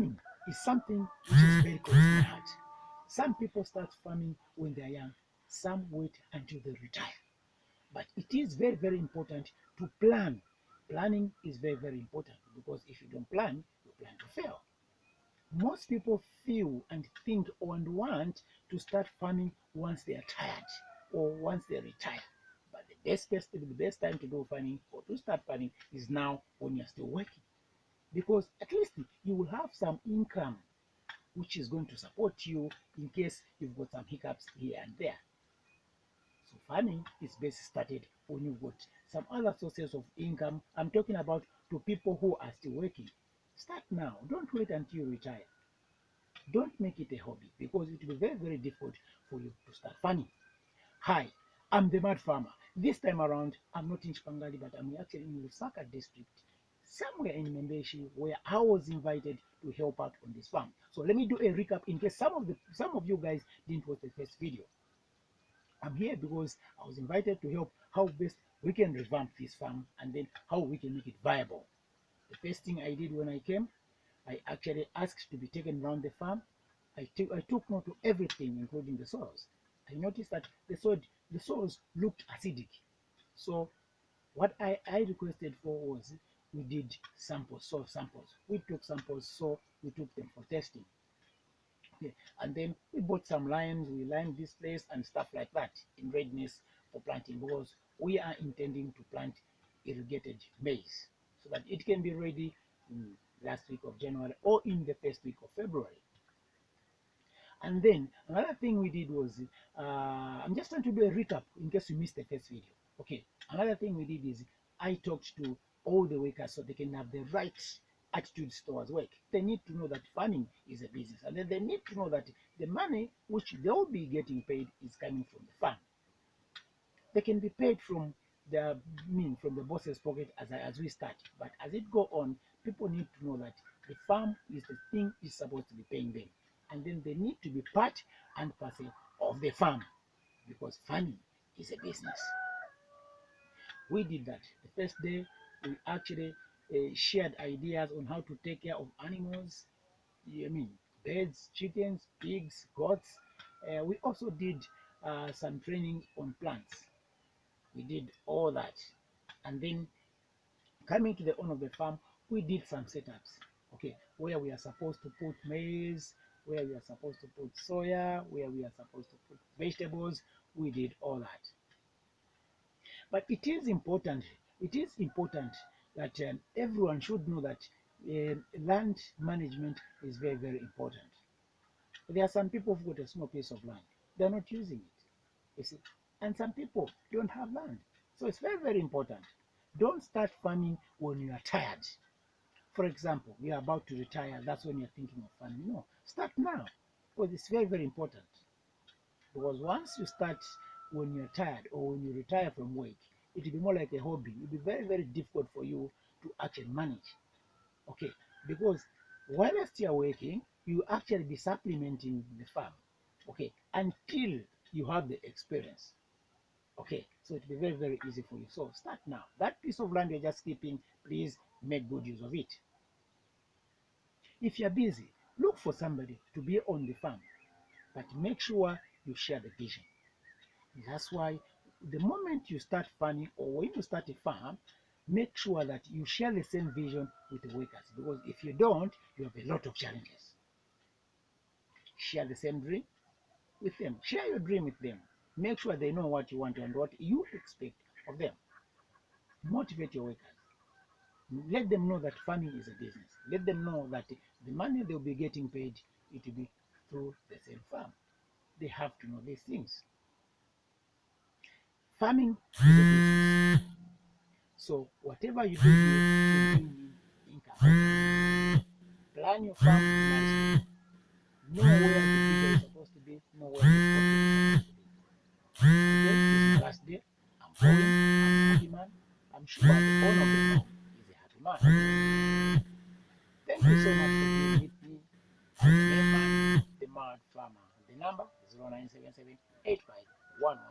farming is something which is very close to my heart. Some people start farming when they are young, some wait until they retire. But it is very, very important to plan. Planning is very, very important, because if you don't plan, you plan to fail. Most people feel and think and want to start farming once they are tired or once they retire. But the best time to do farming or to start farming is now, when you're still working, because at least you will have some income which is going to support you in case you've got some hiccups here and there. So farming is best started when you've got some other sources of income. I'm talking about to people who are still working. Start now. Don't wait until you retire. Don't make it a hobby, because it will be very, very difficult for you to start farming. Hi, I'm the Mad Farmer. This time around, I'm not in Chipangali, but I'm actually in Lusaka district, somewhere in Membeshi, where I was invited to help out on this farm. So let me do a recap in case some of you guys didn't watch the first video. I'm here because I was invited to help how best we can revamp this farm and then how we can make it viable. The first thing I did when I came, I actually asked to be taken around the farm. I took note of everything, including the soils. I noticed that the soils looked acidic. So what I requested for was, we did soil samples. We took samples, so we took them for testing. Okay. And then we bought some limes, we limed this place and stuff like that in readiness for planting, because we are intending to plant irrigated maize so that it can be ready in last week of January or in the first week of February. And then another thing we did was, I'm just trying to do a recap in case you missed the first video. Okay, another thing we did is I talked to all the workers so they can have the right attitudes towards work. They need to know that farming is a business, and then they need to know that the money which they'll be getting paid is coming from the farm. They can be paid from from the boss's pocket as we start, but as it go on, people need to know that the farm is the thing is supposed to be paying them, and then they need to be part and parcel of the farm, because farming is a business. We did that. The first day, we actually shared ideas on how to take care of animals. I mean, birds, chickens, pigs, goats. We also did some training on plants. We did all that. And then coming to the owner of the farm, we did some setups. Okay, where we are supposed to put maize, where we are supposed to put soya, where we are supposed to put vegetables. We did all that. But it is important that everyone should know that land management is very, very important. There are some people who've got a small piece of land. They're not using it, you see. And some people don't have land. So it's very, very important. Don't start farming when you are tired. For example, you are about to retire. That's when you're thinking of farming. No, start now, because it's very, very important. Because once you start when you're tired or when you retire from work, it will be more like a hobby. It will be very, very difficult for you to actually manage. Okay, because whilst you're working, you actually be supplementing the farm. Okay, until you have the experience. Okay, so it will be very, very easy for you. So start now. That piece of land you're just keeping, please make good use of it. If you're busy, look for somebody to be on the farm, but make sure you share the vision. That's why the moment you start farming or when you start a farm, make sure that you share the same vision with the workers, because if you don't, you have a lot of challenges. Share the same dream with them. Share your dream with them. Make sure they know what you want and what you expect of them. Motivate your workers. Let them know that farming is a business. Let them know that the money they'll be getting paid, it will be through the same farm. They have to know these things. Farming is a business. So whatever you do here should bring in income. Plan your farm nicely. Know where the people is supposed to be. Know where the spot is supposed to be. Today is the last day. I'm going. I'm a happy man. I'm sure the owner of the farm is a happy man. Thank you so much for being with me. I'm the Mad Farmer. The number is 0977 8511.